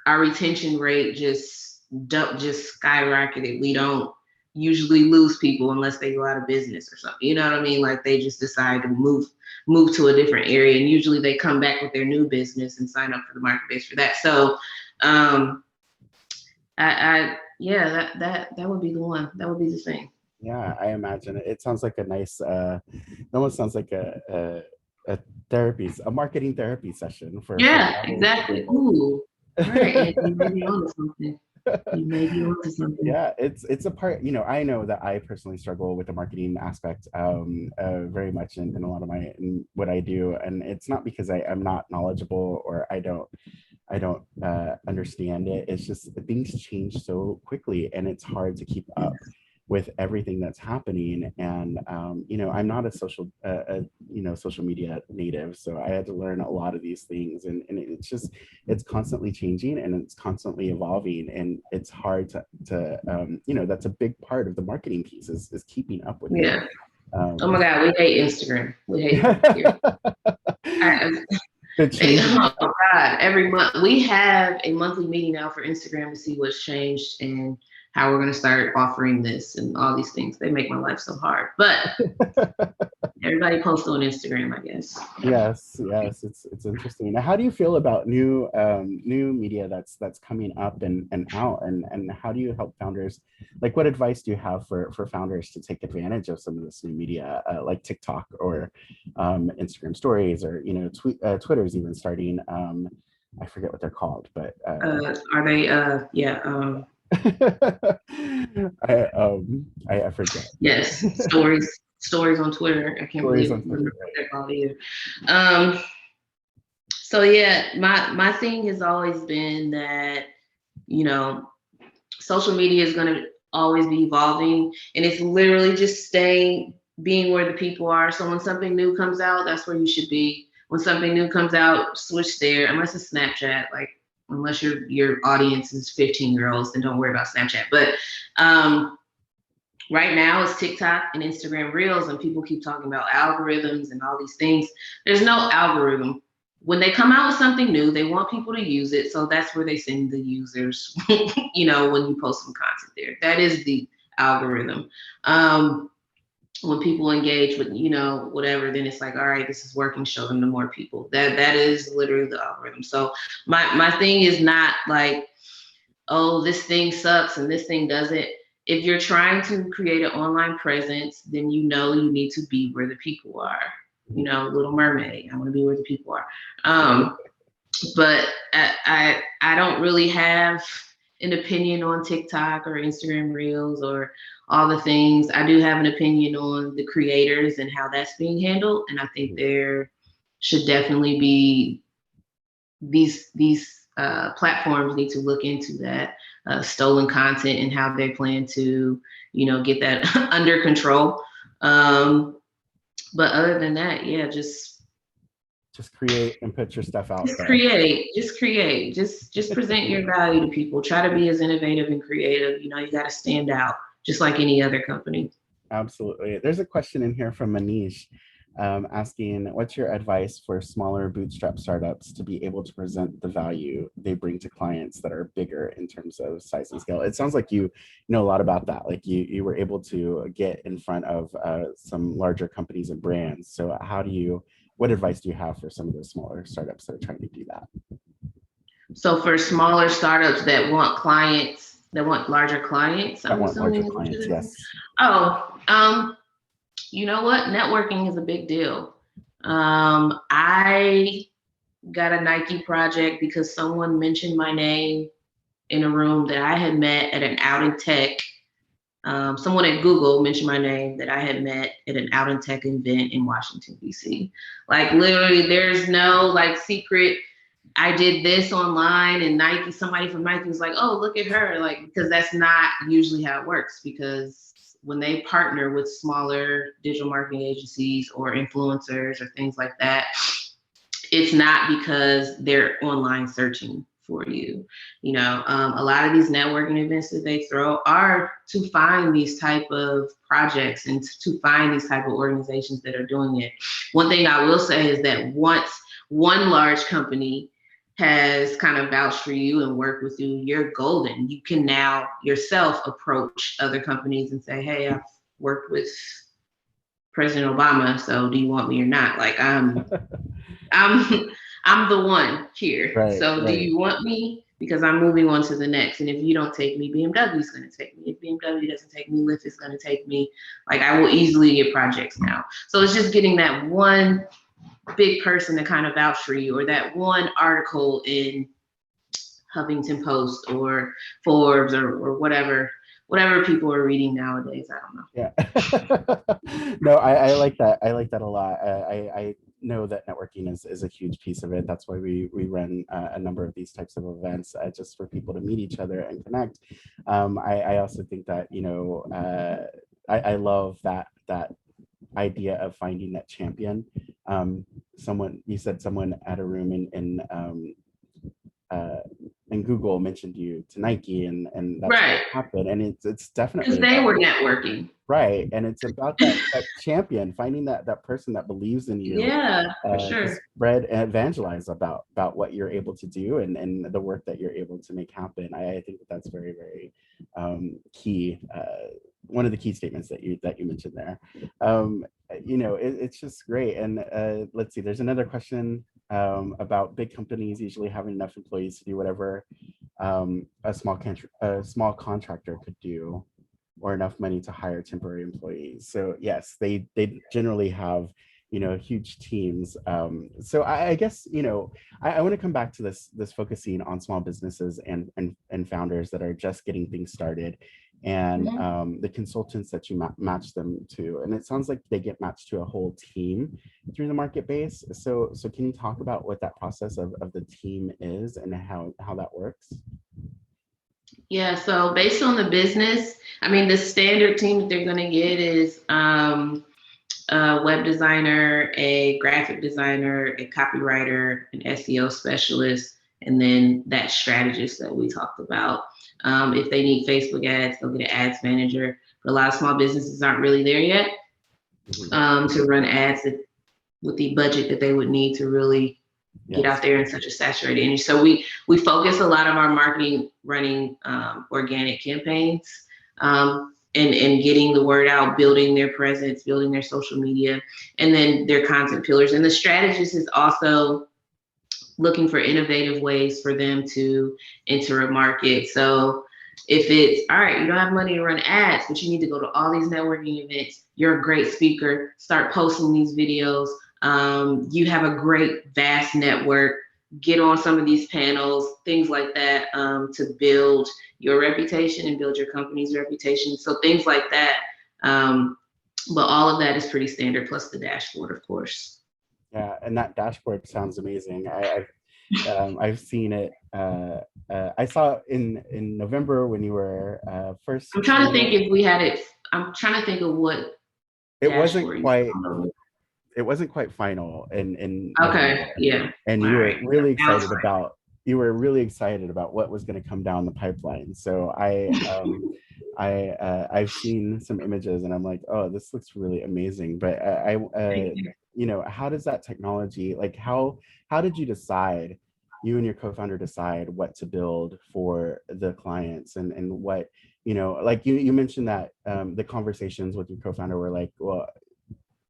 our retention rate just skyrocketed. We don't usually lose people unless they go out of business or something. You know what I mean? Like, they just decide to move to a different area, and usually they come back with their new business and sign up for the market base for that. So Yeah, that would be the one. That would be the thing. Yeah, I imagine it. It sounds like a nice, it almost sounds like a therapy, a marketing therapy session for Yeah, founders and exactly. people. Ooh, all right, and you may be onto something. You may be onto something. Yeah, it's a part, I know that I personally struggle with the marketing aspect very much in a lot of in what I do. And it's not because I am not knowledgeable or I don't understand it. It's just things change so quickly and it's hard to keep up with everything that's happening. And I'm not a social media native, so I had to learn a lot of these things. And it's constantly changing and it's constantly evolving, and it's hard to that's a big part of the marketing piece is keeping up with it. Yeah. Oh my God, we hate Instagram. We hate it here. Oh God, every month we have a monthly meeting now for Instagram to see what's changed and how we're going to start offering this and all these things. They make my life so hard, but everybody posts on Instagram, I guess. Yes, it's interesting. Now, how do you feel about new media that's coming up and out, and how do you help founders? Like, what advice do you have for founders to take advantage of some of this new media, like TikTok or Instagram stories, or Twitter's even starting. I forget what they're called, but are they? Yeah. I forget. Yes, stories on Twitter. I can't Stories believe on Twitter, remember what they're called either. So yeah, my thing has always been that, social media is going to always be evolving, and it's literally just being where the people are. So when something new comes out, that's where you should be. When something new comes out, switch there, unless it's Snapchat, like unless your audience is 15-year-olds, then don't worry about Snapchat. But right now it's TikTok and Instagram Reels, and people keep talking about algorithms and all these things. There's no algorithm. When they come out with something new, they want people to use it. So that's where they send the users, when you post some content there. That is the algorithm. When people engage with, whatever, then it's like, all right, this is working, show them to more people. That is literally the algorithm. So my thing is not like, oh, this thing sucks and this thing doesn't. If you're trying to create an online presence, then you need to be where the people are. Little Mermaid, I want to be where the people are. But I don't really have an opinion on TikTok or Instagram Reels or all the things. I do have an opinion on the creators and how that's being handled. And I think there should definitely be these platforms need to look into that stolen content and how they plan to, get that under control. But other than that, yeah, just create and put your stuff out just there. Create. Just present your value to people. Try to be as innovative and creative. You got to stand out, just like any other company. Absolutely. There's a question in here from Manish asking, what's your advice for smaller bootstrap startups to be able to present the value they bring to clients that are bigger in terms of size and scale? It sounds like you know a lot about that. Like you were able to get in front of some larger companies and brands. So what advice do you have for some of those smaller startups that are trying to do that? So for smaller startups that want larger clients, Yes. You know what? Networking is a big deal. I got a Nike project because someone mentioned my name in a room that I had met at an Out in Tech. Someone at Google mentioned my name that I had met at an Out in Tech event in Washington, D.C. Like literally, there's no secret. I did this online, and somebody from Nike was like, oh, look at her. Because that's not usually how it works, because when they partner with smaller digital marketing agencies or influencers or things like that, it's not because they're online searching for you. A lot of these networking events that they throw are to find these type of projects and to find these type of organizations that are doing it. One thing I will say is that once one large company has kind of vouched for you and worked with you, you're golden. You can now yourself approach other companies and say, hey, I've worked with President Obama, so do you want me or not? I'm the one here. Right, so do you want me? because I'm moving on to the next. And if you don't take me, BMW is going to take me. If BMW doesn't take me, Lyft is going to take me. Like, I will easily get projects now. So it's just getting that one big person to kind of vouch for you, or that one article in Huffington Post or Forbes or whatever people are reading nowadays. I don't know. Yeah. No, I like that. I like that a lot. I know that networking is a huge piece of it. That's why we run a number of these types of events, just for people to meet each other and connect. I also think that, you know, I love that idea of finding that champion. You said someone at a room and Google mentioned you to Nike, and that's Right. what happened. And it's definitely because they were networking. right. And it's about that champion, finding that person that believes in you. Yeah, for sure. To spread and evangelize about what you're able to do and the work that you're able to make happen. I think that's very, very key. One of the key statements that you mentioned there. You know, it's just great. And let's see, there's another question about big companies usually having enough employees to do whatever a small contractor could do, or enough money to hire temporary employees. So yes, they generally have, you know, huge teams. So I guess, you know, I want to come back to this focusing on small businesses and founders that are just getting things started, and the consultants that you match them to. And it sounds like they get matched to a whole team through the market base. So can you talk about what that process of the team is and how that works? Yeah, so based on the business, I mean, the standard team that they're going to get is a web designer, a graphic designer, a copywriter, an SEO specialist, and then that strategist that we talked about. If they need Facebook ads, they'll get an ads manager. But a lot of small businesses aren't really there yet to run ads with the budget that they would need to really get out there in such a saturated industry. So we focus a lot of our marketing running organic campaigns and getting the word out, building their presence, building their social media, and then their content pillars. And the strategist is also looking for innovative ways for them to enter a market. So if it's, all right, you don't have money to run ads, but you need to go to all these networking events, you're a great speaker, start posting these videos. You have a great, vast network, get on some of these panels, things like that, to build your reputation and build your company's reputation. So things like that. But all of that is pretty standard, plus the dashboard, of course. Yeah, and that dashboard sounds amazing. I've seen it. I saw in November when you were first. I'm trying to think if we had it. I'm trying to think of what. It wasn't quite. It wasn't quite final, and okay, yeah. And you were really excited about. You were really excited about what was going to come down the pipeline. So I've seen some images, and I'm like, oh, this looks really amazing. But you know, how does that technology, like, how did you decide? You and your co-founder decide what to build for the clients, and what, you know, like you mentioned that the conversations with your co-founder were like, well,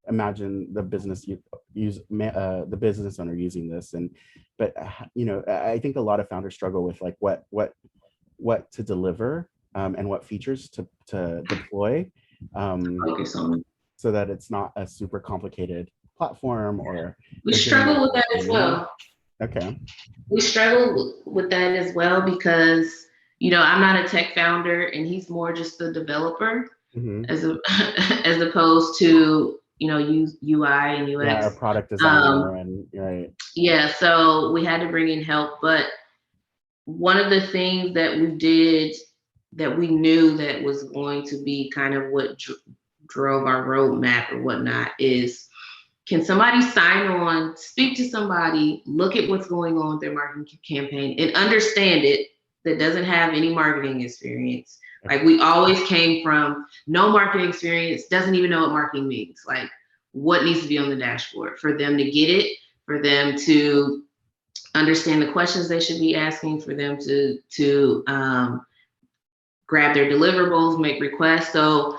imagine the business the business owner using this, but you know, I think a lot of founders struggle with like what to deliver and what features to deploy, so that it's not a super complicated platform. Or we struggle with that as well. Okay. We struggle with that as well because, you know, I'm not a tech founder and he's more just the developer as opposed to, you know, UI and UX. Yeah, a product designer and right. Yeah, so we had to bring in help. But one of the things that we did that we knew that was going to be kind of what drove our roadmap or whatnot is, can somebody sign on, speak to somebody, look at what's going on with their marketing campaign and understand it, that doesn't have any marketing experience? Like, we always came from no marketing experience, doesn't even know what marketing means. Like, what needs to be on the dashboard for them to get it, for them to understand the questions they should be asking, for them to grab their deliverables, make requests. So,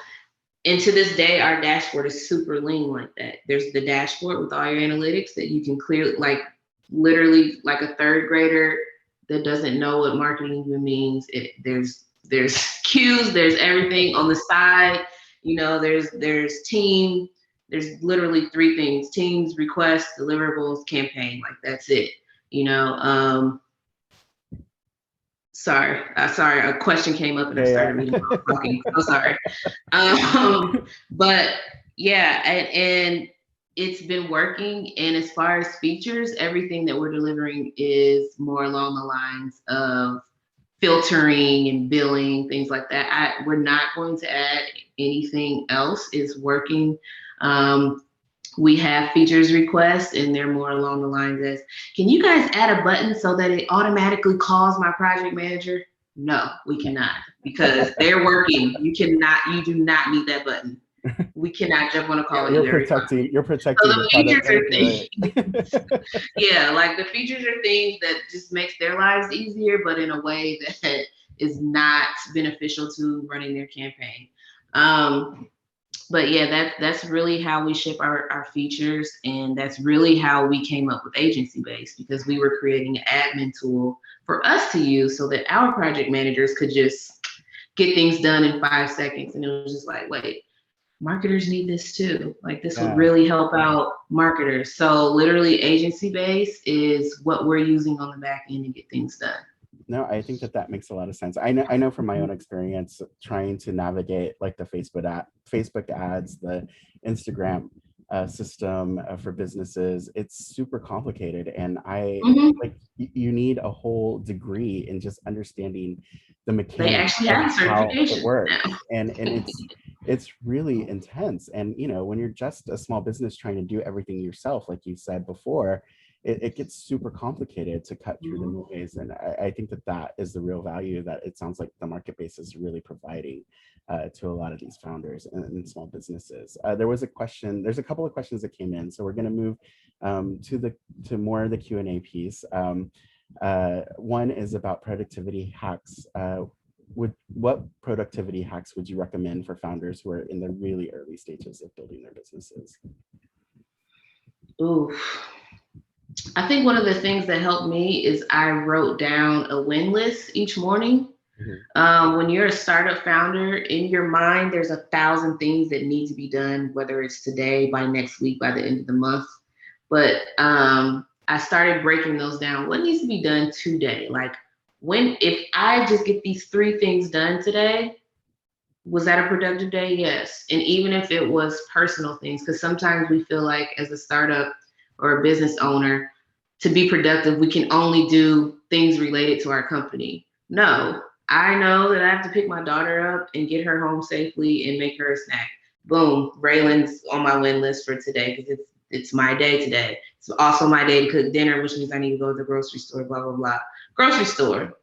and to this day, our dashboard is super lean like that. There's the dashboard with all your analytics that you can clearly, like, literally like a third grader that doesn't know what marketing even means, there's cues, there's everything on the side. There's team. There's literally three things: teams, requests, deliverables, campaign. Like that's it. Sorry, a question came up and I started reading while I was talking. So sorry. But yeah, and it's been working. And as far as features, everything that we're delivering is more along the lines of filtering and billing, things like that. We're not going to add anything else. It's working. We have features requests, and they're more along the lines as, can you guys add a button so that it automatically calls my project manager? No, we cannot, because they're working. You do not need that button. We cannot jump on a call. You're protecting so the features are things. Yeah, like the features are things that just makes their lives easier, but in a way that is not beneficial to running their campaign. But yeah, that's really how we ship our features, and that's really how we came up with Agency Base, because we were creating an admin tool for us to use so that our project managers could just get things done in 5 seconds. And it was just like, wait, marketers need this too. Like this would really help out marketers. So literally Agency Base is what we're using on the back end to get things done. No, I think that makes a lot of sense. I know from my own experience trying to navigate like the Facebook ads, the Instagram system for businesses. It's super complicated, and like you need a whole degree in just understanding the mechanics of how it works, and it's really intense. And when you're just a small business trying to do everything yourself, like you said before, it gets super complicated to cut through the noise. And I think that is the real value that it sounds like the market base is really providing to a lot of these founders and small businesses. There's a couple of questions that came in, so we're going to move to more of the Q&A piece. One is about productivity hacks. What productivity hacks would you recommend for founders who are in the really early stages of building their businesses? Ooh. I think one of the things that helped me is I wrote down a win list each morning. When you're a startup founder, in your mind, there's 1,000 things that need to be done, whether it's today, by next week, by the end of the month. But I started breaking those down. What needs to be done today? Like, if I just get these 3 things done today, was that a productive day? Yes. And even if it was personal things, because sometimes we feel like as a startup or a business owner, to be productive, we can only do things related to our company. No, I know that I have to pick my daughter up and get her home safely and make her a snack. Boom, Raylan's on my win list for today, because it's my day today. It's also my day to cook dinner, which means I need to go to the grocery store, blah, blah, blah. Grocery store.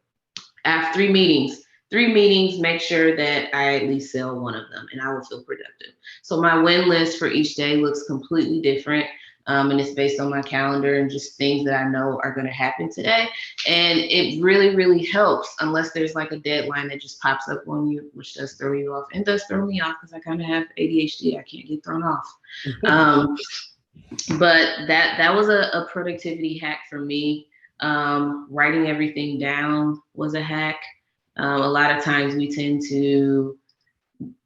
I have 3 meetings. 3 meetings, make sure that I at least sell one of them, and I will feel productive. So my win list for each day looks completely different. And it's based on my calendar and just things that I know are going to happen today. And it really, really helps, unless there's like a deadline that just pops up on you, which does throw you off, and does throw me off because I kind of have ADHD. I can't get thrown off. But that was a productivity hack for me. Writing everything down was a hack. A lot of times we tend to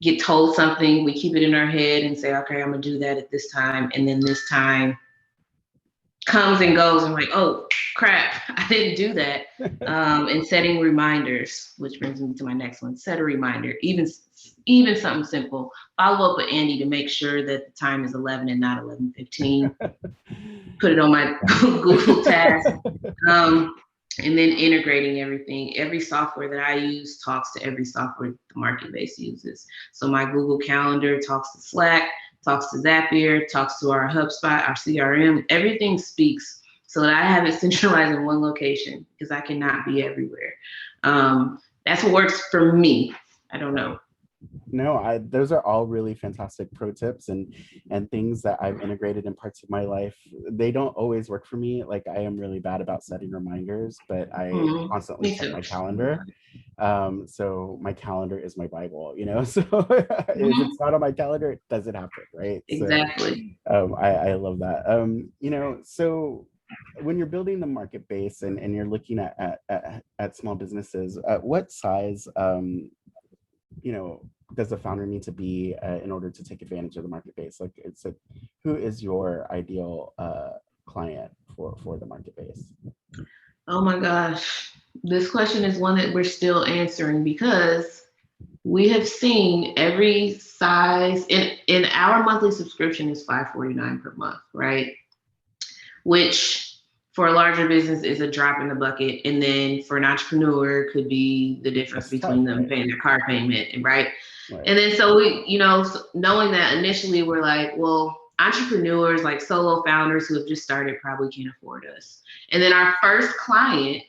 get told something, we keep it in our head and say, okay, I'm gonna do that at this time. And then this time comes and goes, and like, oh crap, I didn't do that. And setting reminders, which brings me to my next one. Set a reminder, even something simple. Follow up with Andy to make sure that the time is 11 and not 11:15. Put it on my Google task. And then integrating everything. Every software that I use talks to every software the market base uses. So my Google Calendar talks to Slack, talks to Zapier, talks to our HubSpot, our CRM. Everything speaks so that I have it centralized in one location, because I cannot be everywhere. That's what works for me. I don't know. No, those are all really fantastic pro tips and things that I've integrated in parts of my life. They don't always work for me. Like, I am really bad about setting reminders, but I constantly check my calendar. So my calendar is my Bible, so if it's not on my calendar, it doesn't happen, right? Exactly. So I love that. So when you're building the market base and you're looking at small businesses, what size, you know, does the founder need to be in order to take advantage of the market base? Like, it's a, who is your ideal client for the market base? Oh my gosh, this question is one that we're still answering because we have seen every size. In our monthly subscription is $549 per month, right? Which for a larger business is a drop in the bucket, and then for an entrepreneur could be the difference That's between tough, them right? paying their car payment, and right. Right. And then so we, knowing that initially we're like, well, entrepreneurs like solo founders who have just started probably can't afford us. And then our first client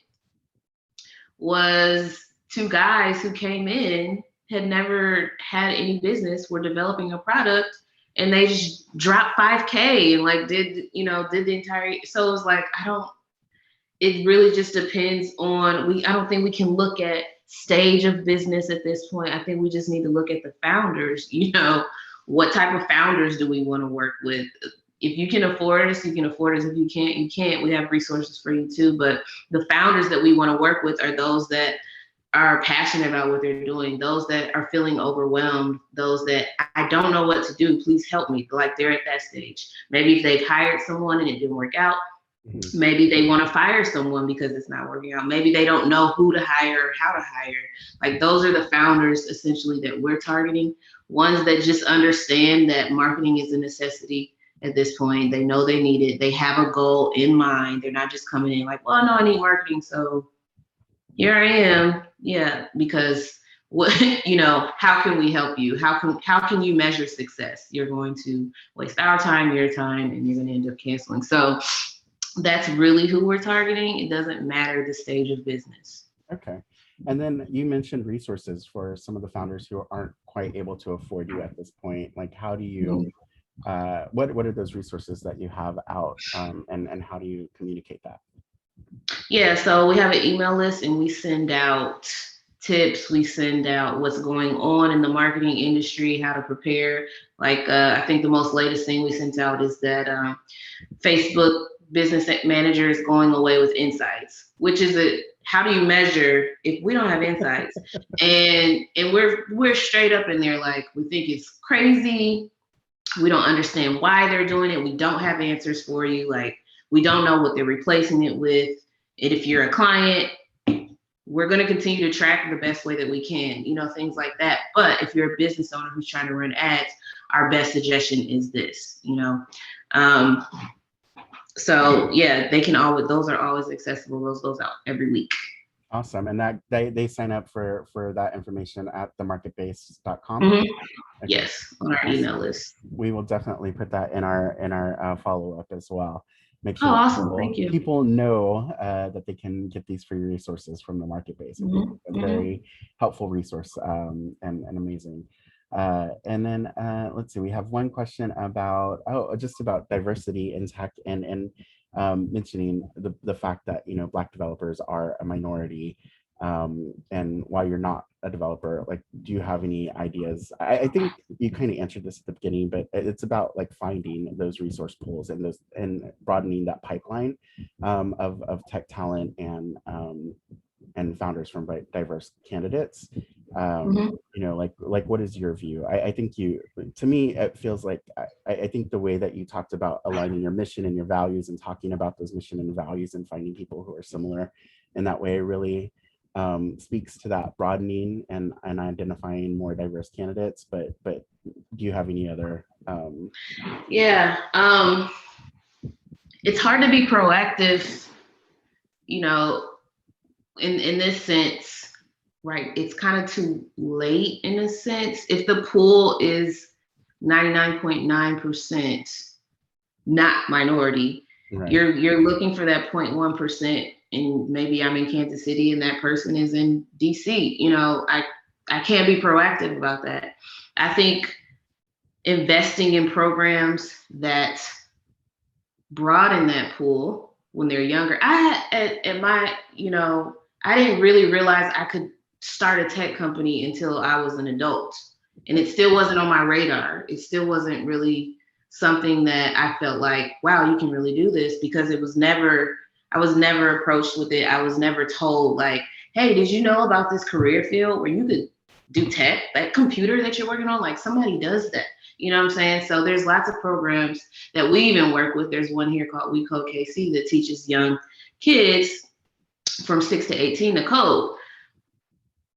was two guys who came in, had never had any business, were developing a product, and they just dropped 5K and like did the entire. So it was like, it really just depends on, I don't think we can look at stage of business at this point. I think we just need to look at the founders, what type of founders do we want to work with? If you can afford us, you can afford us. If you can't, you can't. We have resources for you too. But the founders that we want to work with are those that are passionate about what they're doing, those that are feeling overwhelmed, those that I don't know what to do, please help me. Like, they're at that stage. Maybe if they've hired someone and it didn't work out, maybe they want to fire someone because it's not working out. Maybe they don't know who to hire or how to hire. Like, those are the founders essentially that we're targeting. Ones that just understand that marketing is a necessity at this point. They know they need it. They have a goal in mind. They're not just coming in like, well, no, I need marketing, so here I am. Yeah, because what, how can we help you? How can you measure success? You're going to waste our time, your time, and you're going to end up canceling. So that's really who we're targeting. It doesn't matter the stage of business. Okay. And then you mentioned resources for some of the founders who aren't quite able to afford you at this point. Like, how do you, what are those resources that you have out, and how do you communicate that? Yeah, so we have an email list and we send out tips. We send out what's going on in the marketing industry, how to prepare. Like, I think the most latest thing we sent out is that Facebook business manager is going away with insights, which is how do you measure if we don't have insights? and we're straight up in there, like, we think it's crazy. We don't understand why they're doing it. We don't have answers for you. Like, we don't know what they're replacing it with. And if you're a client, we're going to continue to track the best way that we can, things like that. But if you're a business owner who's trying to run ads, our best suggestion is this, So yeah, they can always, those are always accessible. Those goes out every week. Awesome. And that they sign up for that information at themarketbase.com. Mm-hmm. Okay. Yes, on our email list. We will definitely put that in our follow-up as well. Make sure awesome. Thank you. People know that they can get these free resources from the market base. Mm-hmm. A very helpful resource, and amazing. And then let's see, we have one question about just about diversity in tech and mentioning the fact that Black developers are a minority, and while you're not a developer, like, do you have any ideas? I think you kind of answered this at the beginning, but it's about like finding those resource pools and broadening that pipeline of tech talent and founders from diverse candidates. Like what is your view? I think to me, it feels like, I think the way that you talked about aligning your mission and your values and talking about those mission and values and finding people who are similar in that way really speaks to that broadening and identifying more diverse candidates. But do you have any other? It's hard to be proactive, in this sense, right? It's kind of too late in a sense. If the pool is 99.9% not minority, right, you're looking for that 0.1%, and maybe I'm in Kansas City and that person is in DC. I can't be proactive about that. I think investing in programs that broaden that pool when they're younger. I didn't really realize I could start a tech company until I was an adult, and it still wasn't on my radar. It still wasn't really something that I felt like, wow, you can really do this, because I was never approached with it. I was never told like, hey, did you know about this career field where you could do tech, that computer that you're working on? Like, somebody does that. You know what I'm saying? So there's lots of programs that we even work with. There's one here called We Code KC that teaches young kids from 6 to 18 to code.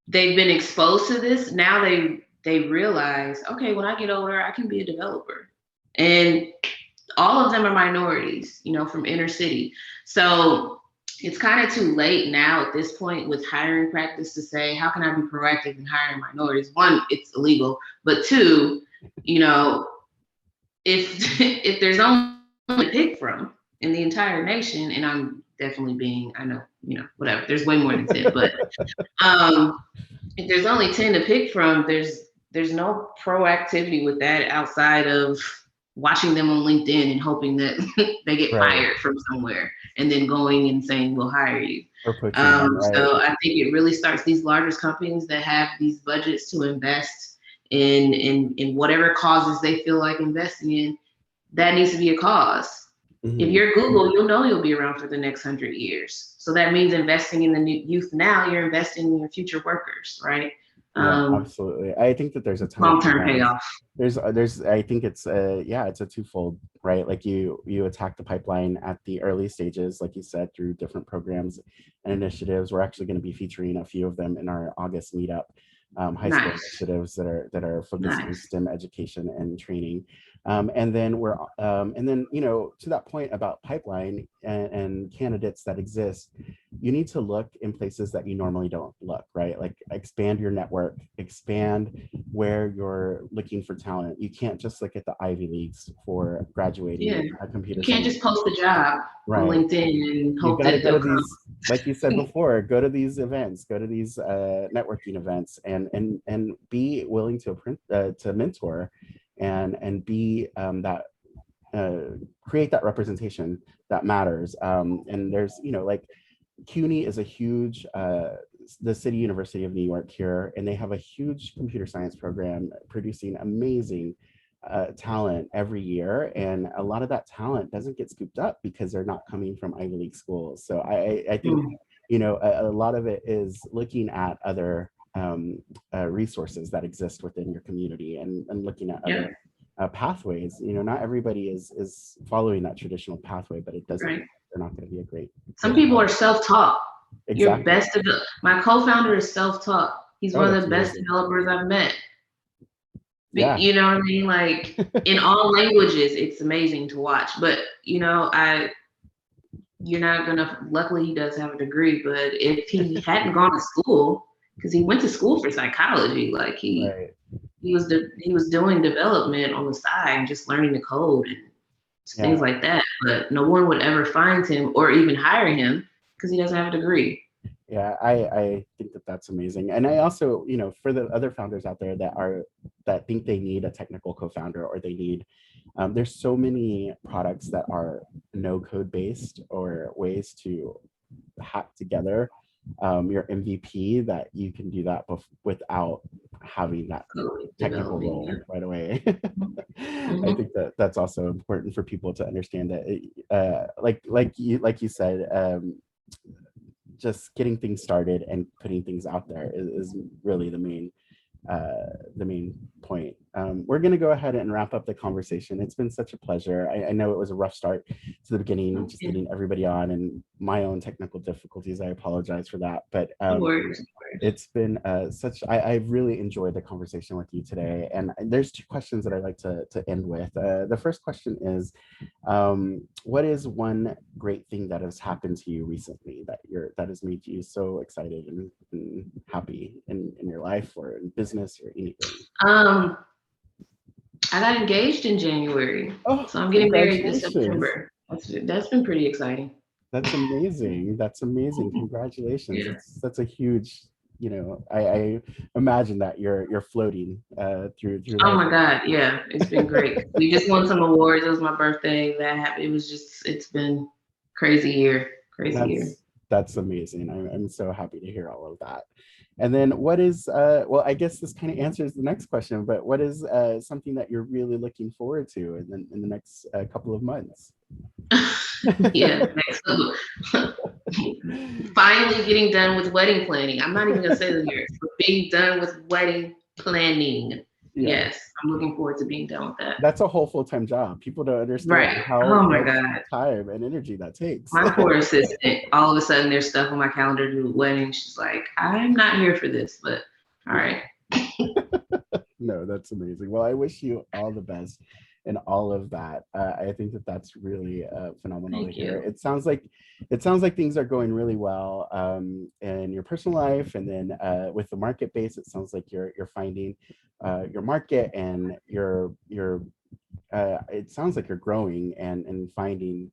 They've been exposed to this. Now they realize, okay, when I get older, I can be a developer. And all of them are minorities, you know, from inner city. So it's kind of too late now at this point with hiring practice to say, how can I be proactive in hiring minorities? One, it's illegal, but two, you know, if there's only to pick from in the entire nation, and I'm definitely being, I know, you know, whatever, there's way more than 10, but if there's only 10 to pick from, there's no proactivity with that outside of watching them on LinkedIn and hoping that they get fired from somewhere and then going and saying, we'll hire you. So I think it really starts these larger companies that have these budgets to invest in whatever causes they feel like investing in. That needs to be a cause. Mm-hmm. If you're Google, you'll know you'll be around for the next 100 years. So that means investing in the new youth now, you're investing in your future workers, right? Yeah, absolutely. I think that there's a long-term payoff. There's I think it's it's a twofold, right? Like you attack the pipeline at the early stages, like you said, through different programs and initiatives. We're actually going to be featuring a few of them in our August meetup, high school initiatives that are focused on STEM education and training. And then you know, to that point about pipeline and candidates that exist, you need to look in places that you normally don't look, right? Like expand your network, expand where you're looking for talent. You can't just look at the Ivy Leagues for graduating a computer science. You can't just post a job on LinkedIn and hope that they'll come. Like you said before, go to these events, go to these networking events, and be willing to mentor and be that create that representation that matters. And there's, you know, like CUNY is a huge the City University of New York here, and they have a huge computer science program producing amazing talent every year, and a lot of that talent doesn't get scooped up because they're not coming from Ivy League schools. So I think you know, a lot of it is looking at other resources that exist within your community and looking at other pathways. You know, not everybody is following that traditional pathway, but it doesn't they're not going to be a great. Some people are self-taught. Exactly. Your best my co-founder is self-taught. He's one of the best developers I've met. Yeah. You know what I mean? Like in all languages, it's amazing to watch. But you know, you're not gonna. Luckily, he does have a degree. But if he hadn't gone to school, because he went to school for psychology, like he was doing development on the side and just learning the code and things like that. But no one would ever find him or even hire him because he doesn't have a degree. Yeah, I think that that's amazing. And I also, you know, for the other founders out there that think they need a technical co-founder, or they need, there's so many products that are no code based, or ways to hack together your MVP, that you can do that without having that technical role right away. I think that that's also important for people to understand that, like you said, just getting things started and putting things out there is really the main point. We're going to go ahead and wrap up the conversation. It's been such a pleasure. I know it was a rough start to the beginning, just getting everybody on, and my own technical difficulties. I apologize for that, but it's been I've really enjoyed the conversation with you today. And there's two questions that I'd like to end with. The first question is, what is one great thing that has happened to you recently that has made you so excited and happy in your life or in business or anything? I got engaged in January, so I'm getting married this September. That's been pretty exciting. That's amazing. That's amazing. Congratulations. Yeah. That's a huge, you know, I imagine that you're floating through Oh my God, yeah, it's been great. We just won some awards. It was my birthday. That happened. It's been crazy year. That's amazing. I'm so happy to hear all of that. And then what is, well, I guess this kind of answers the next question, but what is something that you're really looking forward to in the next couple of months? Yeah, finally getting done with wedding planning. I'm not even gonna say the lyrics, but being done with wedding planning. Yeah. Yes, I'm looking forward to being done with that. That's a whole full-time job. People don't understand Right. how Oh my much God. time and energy that takes. My poor assistant, all of a sudden there's stuff on my calendar to do with weddings. She's like, I'm not here for this, but all right. No, that's amazing. Well, I wish you all the best in all of that. I think that that's really phenomenal to Thank hear. you. It sounds like things are going really well in your personal life, and then with the market base, it sounds like you're finding your market, and it sounds like you're growing and finding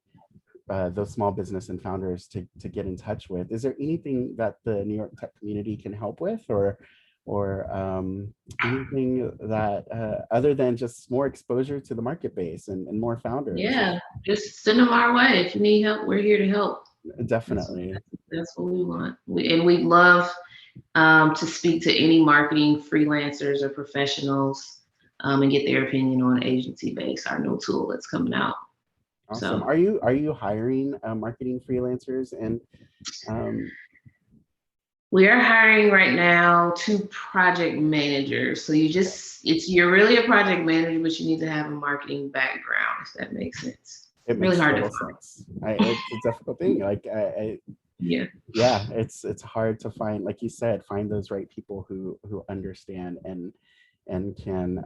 those small business and founders to get in touch with. Is there anything that the New York tech community can help with, or anything that other than just more exposure to the market base and more founders? Yeah, just send them our way. If you need help, we're here to help. Definitely. That's what we want. We'd love to speak to any marketing freelancers or professionals and get their opinion on Agency Base, our new tool that's coming out. Awesome. So, Are you hiring marketing freelancers? And we are hiring right now 2 project managers. So you're really a project manager, but you need to have a marketing background, if that makes sense. it Really makes hard to total find. sense. It's a difficult thing. Like Yeah. yeah, it's hard to find, like you said, find those right people who understand and can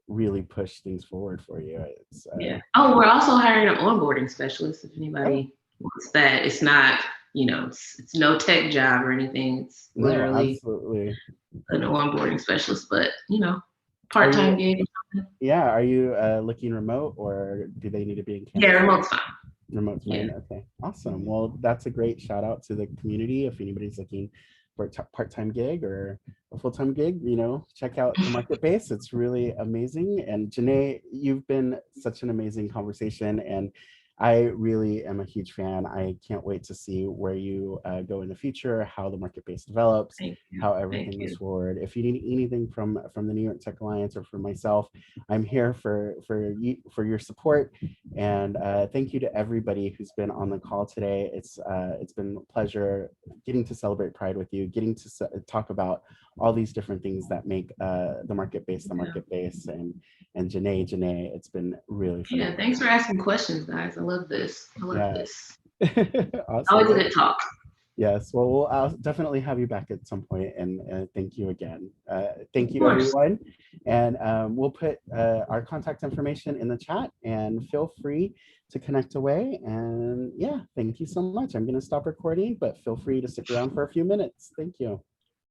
really push things forward for you. It's Yeah. Oh, we're also hiring an onboarding specialist if oh, anybody wants that. It's not, it's no tech job or anything. It's no, literally absolutely. an onboarding specialist, but Are part-time you, gig. yeah, are you looking remote, or do they need to be in Yeah, Kansas? remote's fine. Remote's Yeah. fine. Okay, awesome. Well, that's a great shout out to the community. If anybody's looking for a part-time gig or a full-time gig, check out the market base. It's really amazing. And Jannae, you've been such an amazing conversation, and I really am a huge fan. I can't wait to see where you go in the future, how the market base develops, Thank you. how Thank everything moves you. forward. If you need anything from the New York Tech Alliance or for myself, I'm here for your support. And thank you to everybody who's been on the call today. It's been a pleasure getting to celebrate Pride with you, getting to talk about all these different things that make the market base, and Jannae, it's been really fun. Yeah, thanks for asking questions, guys. I love this. I love this. Awesome. Always a good talk. Yes, well, I'll definitely have you back at some point, and thank you again. Thank Of you, course. everyone. And we'll put our contact information in the chat, and feel free to connect away. And yeah, thank you so much. I'm going to stop recording, but feel free to stick around for a few minutes. Thank you.